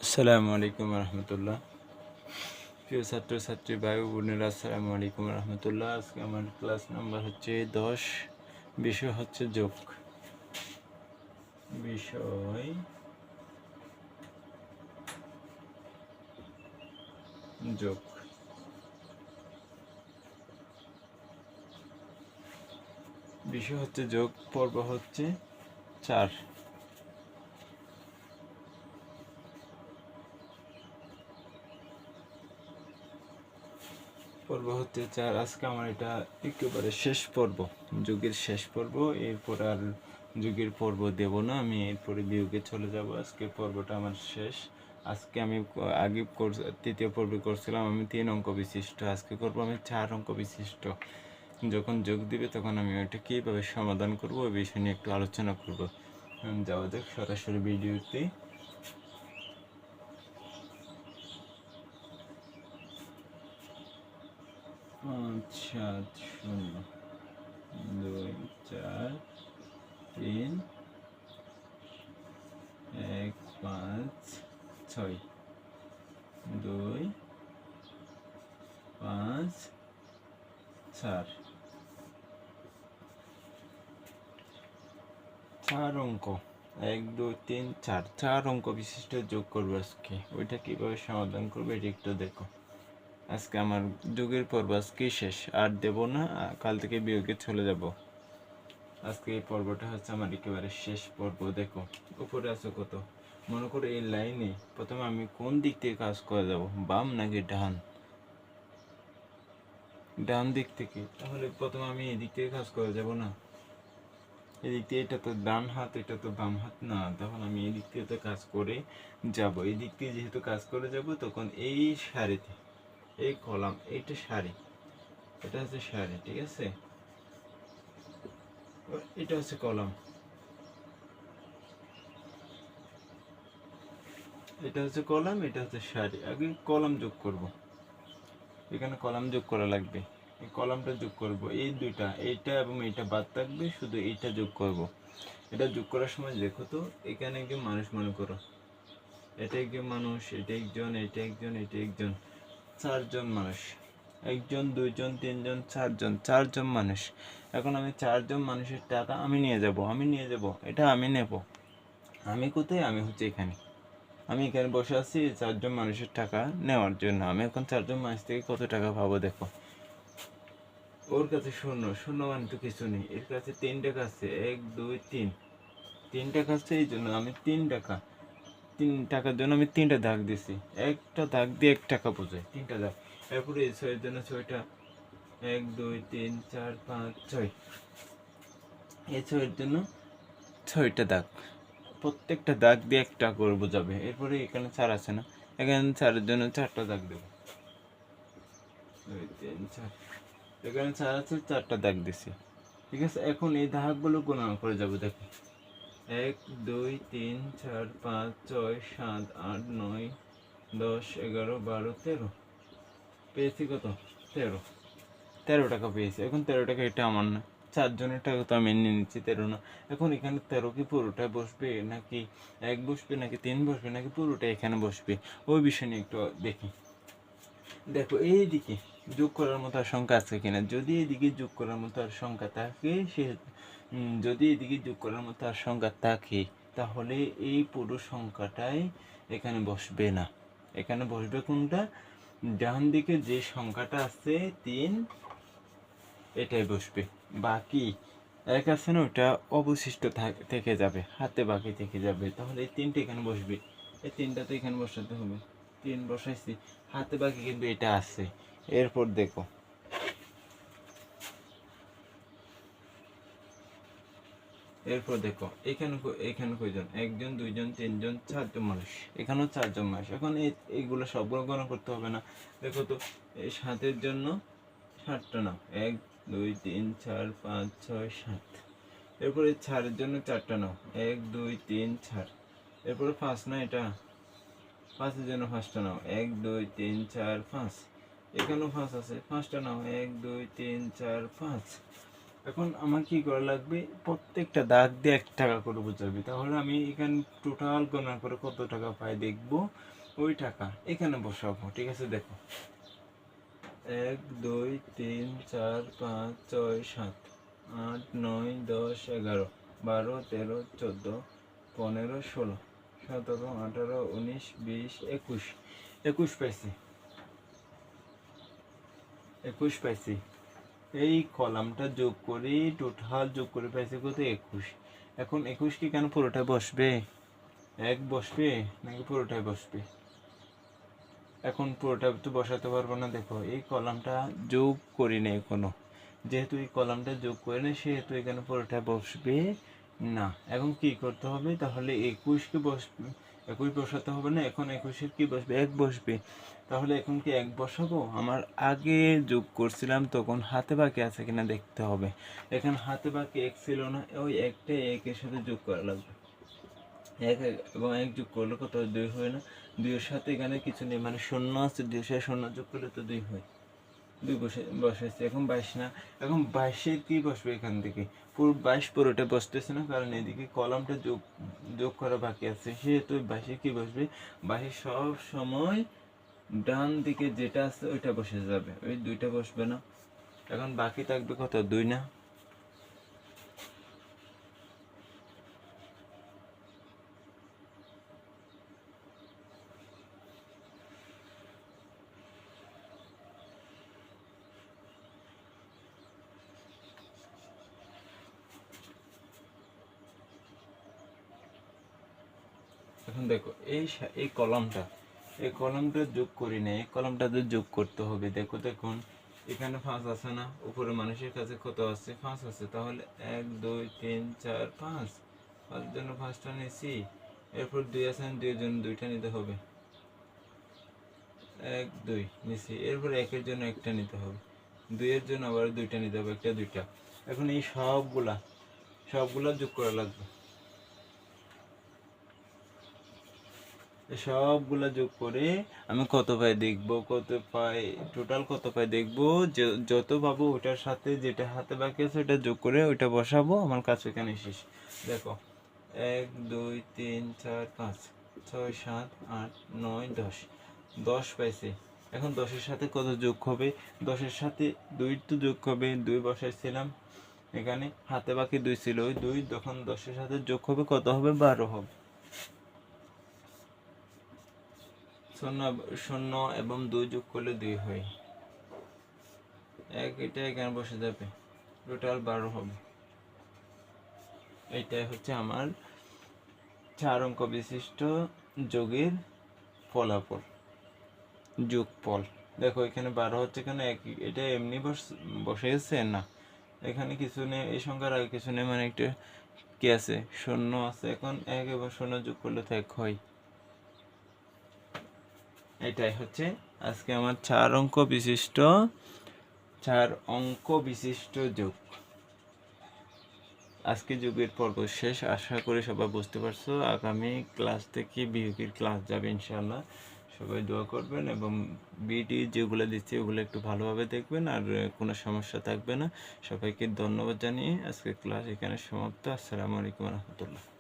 আসসালামু আলাইকুম রহমতুল্লাহ। প্রিয় ছাত্রছাত্রী ভাই ও বোনেরা, আসসালামু আলাইকুম রহমতুল্লাহ। আজকে আমার ক্লাস নাম্বার হচ্ছে 10। বিষয় হচ্ছে যোগ। বিষয় যোগ। বিষয় হচ্ছে যোগ, পর্ব হচ্ছে 4। পর্ব হচ্ছে 4। আজকে আমার এটা একেবারে শেষ পর্ব, যোগের শেষ পর্ব। এরপর আর যোগের পর্ব দেব না, আমি এরপরে বিয়োগে চলে যাব। আজকে পর্বটা আমার শেষ। আজকে আমি আগে তৃতীয় পর্বে করছিলাম আমি 3 অঙ্ক বিশিষ্ট, আজকে করবো আমি 4 অঙ্ক বিশিষ্ট। যখন যোগ দিবে তখন আমি ওইটা কীভাবে সমাধান করব ওই বিষয় নিয়ে একটু আলোচনা করব। যাওয়া যাক সরাসরি ভিডিওতে। 5 7 0 2 4 3 1 5 6 2 5 4 4 অঙ্ক, 1 2 3 4, 4 অঙ্ক বিশিষ্ট যোগ করবো আজকে। ওইটা কীভাবে সমাধান করবো এটা একটু দেখো। আজকে আমার যোগের পর্ব আজকে শেষ, আর দেব না, কাল থেকে বিয়োগে চলে যাব। আজকে এই পর্বটা হচ্ছে আমার একেবারে শেষ পর্ব। দেখো উপরে আছে কত, মনে করো এই লাইনে প্রথমে আমি কোন দিক থেকে কাজ করে যাব, বাম নাকি ডান? ডান দিক থেকে। তাহলে প্রথমে আমি এদিক থেকে কাজ করে যাব না? এদিক থেকে, এটা তো ডান হাত, এটা তো বাম হাত না, তখন আমি এদিক থেকে তো কাজ করে যাব। এই দিক থেকে যেহেতু কাজ করে যাব, তখন এই সারিতে, এই কলাম, এইটা সারি, এটা হচ্ছে সারি, ঠিক আছে? এটা হচ্ছে কলাম, এটা হচ্ছে কলাম, এটা হচ্ছে সারি। আগে কলাম যোগ করব, এখানে কলাম যোগ করা লাগবে। এই কলামটা যোগ করব, এই দুইটা, এইটা এবং এইটা বাদ থাকবে, শুধু এইটা যোগ করব। এটা যোগ করার সময় দেখো তো, এখানে একজন মানুষ মনে করো, এটা একজন মানুষ, এটা একজন, এটা একজন, এটা একজন, 4 জন মানুষ। 1 জন 2 জন 3 জন 4 জন, 4 জন মানুষ। এখন আমি 4 জন মানুষের টাকা আমি নিয়ে যাব, এটা আমি নেব। আমি কোথায়? আমি হচ্ছে এখানে, আমি এখানে বসে আছি 4 জন মানুষের টাকা নেওয়ার জন্য। আমি এখন 4 জন মানুষ থেকে কত টাকা পাবো দেখো। ওর কাছে শূন্য, শূন্য মানে তো কিছু নেই। এর কাছে 3 টাকা আছে, 1 2 3, 3 টাকা আছে। এই জন্য আমি 3 টাকা, 3 টাকার জন্য আমি 3টা দাগ দিছি। একটা দাগ দিয়ে 1 টাকা বোঝায়, 3টা দাগ। এরপরে এই 6 এর জন্য 6টা, 1 2 3 4 5 6, এই 6 এর জন্য 6টা দাগ। প্রত্যেকটা দাগ দিয়ে 1 টাকা করে বোঝাবে। এরপরে এখানে 4 আছে না, এখানে 4 এর জন্য 4টা দাগ দেবো। 2 3 4, এখানে 4 আছে, 4টা দাগ দিছি, ঠিক আছে? এখন এই দাগগুলো গণনা করে যাবো। দেখো 1 2 3 4 5 6 7 8 9 10 11 12 13, পেয়েছি কত? 13, 13 টাকা পেয়েছি। এখন 13 টাকা এটা আমার না, 4 জনের টাকা তো আমি নিয়ে নিচ্ছি, 13 না। এখন এখানে 13 কি পুরোটাই বসবে, নাকি 1 বসবে, নাকি 3 বসবে, নাকি পুরোটা এখানে বসবে, ওই বিষয় নিয়ে একটু দেখি। দেখো এইদিকে যোগ করার মতো আর সংখ্যা আছে কিনা। যদি এদিকে যোগ করার মতো আর সংখ্যা থাকে, যদি এদিকে যোগ করার মতো আর সংখ্যা থাকে, তাহলে এই পুরো সংখ্যাটাই এখানে বসবে না। এখানে বসবে কোনটা? ডান দিকে যে সংখ্যাটা আছে 3, এটাই বসবে। বাকি 1 আছে না, ওটা অবশিষ্ট থেকে যাবে, হাতে বাকি থেকে যাবে। তাহলে এই 3টা এখানে বসবে, এই 3টা তো এখানে বসাতে হবে। 3 বসাইছি, হাতে বাকি কিন্তু এটা আছে। এরপর দেখো, এখানে এখানে কয়জন? 1 জন 2 জন 3 জন 4 জন মানুষ, এখানেও 4 জন মানুষ। এখন এইগুলো সবগুলো গণনা করতে হবে না? দেখো তো, এই 7-এর জন্য 7টা নাও, 1 2 3 4 5 6 7। এরপরে 4-এর জন্য 4টা নাও, 1 2 3 4। এরপরে 5 না, এটা 5-এর জন্য 5টা নাও, 1 2 3 4 5। এখানেও 5 আছে, 5টা নাও, 1 2 3 4 5। এখন আমার কি করা লাগবে, প্রত্যেকটা দাগ দিয়ে 1 টাকা করে বোঝাবে। তাহলে আমি এখানে টোটাল গণনা করে কত টাকা পাই দেখবো, ওই টাকা এখানে বসাবো। ঠিক আছে, দেখো 1 2 3 4 5 6 7 8 9 10 11 12 13 14 15 16 17 18 19 20 21 21 পাইছি, 21 পাইছি। এই কলামটা যোগ করি, টোটাল যোগ করে পাইছি কত, 21। এখন 21 কি কেন পুরোটা বসবে, 1 বসবে নাকি পুরোটাই বসবে? এখন পুরোটা তো বসাতে পারবো না। দেখো এই কলামটা যোগ করি না এখনো, যেহেতু এই কলামটা যোগ করে না সেহেতু এখানে পুরোটা বসবে না। এখন কি করতে হবে, তাহলে 21কে বসবে, 21 বসাতে হবে না, এখন 21-এর কি বসবে, 1 বসবে। তাহলে এখন কি 1 বসাবো? আমার আগে যোগ করছিলাম তখন হাতে বাকি আছে কিনা দেখতে হবে। এখানে হাতে বাকি 1 ছিল না, ওই 1টা 1-এর সাথে যোগ করা লাগবে। 1 এবং 1 যোগ করলে কত, 2 হয় না? 2 এর সাথে এখানে কিছু নেই, মানে শূন্য আছে, 2 এর সাথে শূন্য যোগ করলে তো 2 হয়। 2 বসাইছে, এখন 22 না? এখন 22-এর কি বসবে এখান থেকে? পুরো 22 পুরোটা বসতেছে না, কারণ এদিকে কলামটা যোগ করা বাকি আছে, সেহেতু 22-এ কি বসবে, 22 সব সময় ডান দিকে যেটা আছে ওইটা বসে যাবে, ওই 2টা বসবে না। এখন বাকি থাকবে কত, 2 না? এখন দেখো এই কলমটা যোগ করি না, এই কলমটাতে যোগ করতে হবে। দেখো দেখুন এখানে 5 আছে না, উপরে মানুষের কাছে কত আছে, 5 আছে। তাহলে 1 2 3 4 5, 5 জন্য 5টা নিয়েছি। এরপর 2 আছে, 2 এর জন্য 2টা নিতে হবে, 1 2 নিয়েছি। এরপর 1-এর জন্য 1টা নিতে হবে, 2 এর জন্য আবার 2টা নিতে হবে, 1টা 2টা। এখন এই সবগুলা যোগ করা লাগবে, সবগুলা যোগ করে আমি কত পাই দেখবো, টোটাল কত পাই দেখবো। যত পাবো ওটার সাথে যেটা হাতে বাকি আছে ওটা যোগ করে ওইটা বসাবো, আমার কাছে এখানে শেষ। দেখো 1 2 3 4 5 6 7 8 9 10, 10 পাইছি। এখন 10-এর সাথে কত যোগ হবে, 10-এর সাথে 2 তো যোগ হবে, 2 বসাইছিলাম এখানে, হাতে বাকি 2 ছিল, ওই 2 তখন 10-এর সাথে যোগ হবে, কত হবে, 12 হবে। 0 এবং 2 যোগ করলে 2 হয়, 1 এটা এখানে বসে যাবে, টোটাল 12 হবে। এইটাই হচ্ছে আমার 4 অঙ্ক বিশিষ্ট যোগের ফলাফল, যোগফল। দেখো এখানে 12 হচ্ছে, এখানে এটা এমনি বসেছে না, এখানে কিছু নেই, এই সংখ্যার আগে কিছু নেই, মানে একটা কি আছে, 0 আছে। এখন 1 এবং 0 যোগ করলে তো 1 হয়। এটাই হচ্ছে আজকে আমার 4 অঙ্ক বিশিষ্ট যোগ। আজকে যোগের পর্ব শেষ, আশা করি সবাই বুঝতে পারছো। আগামী ক্লাস থেকে বিয়োগের ক্লাস যাবে ইনশাআল্লাহ। সবাই দোয়া করবেন এবং ভিডিও যেগুলো দিচ্ছি ওগুলো একটু ভালোভাবে দেখবেন, আর কোনো সমস্যা থাকবে না। সবাইকে ধন্যবাদ জানিয়ে আজকের ক্লাস এখানে সমাপ্ত। আসসালামু আলাইকুম রহমতুল্লাহ।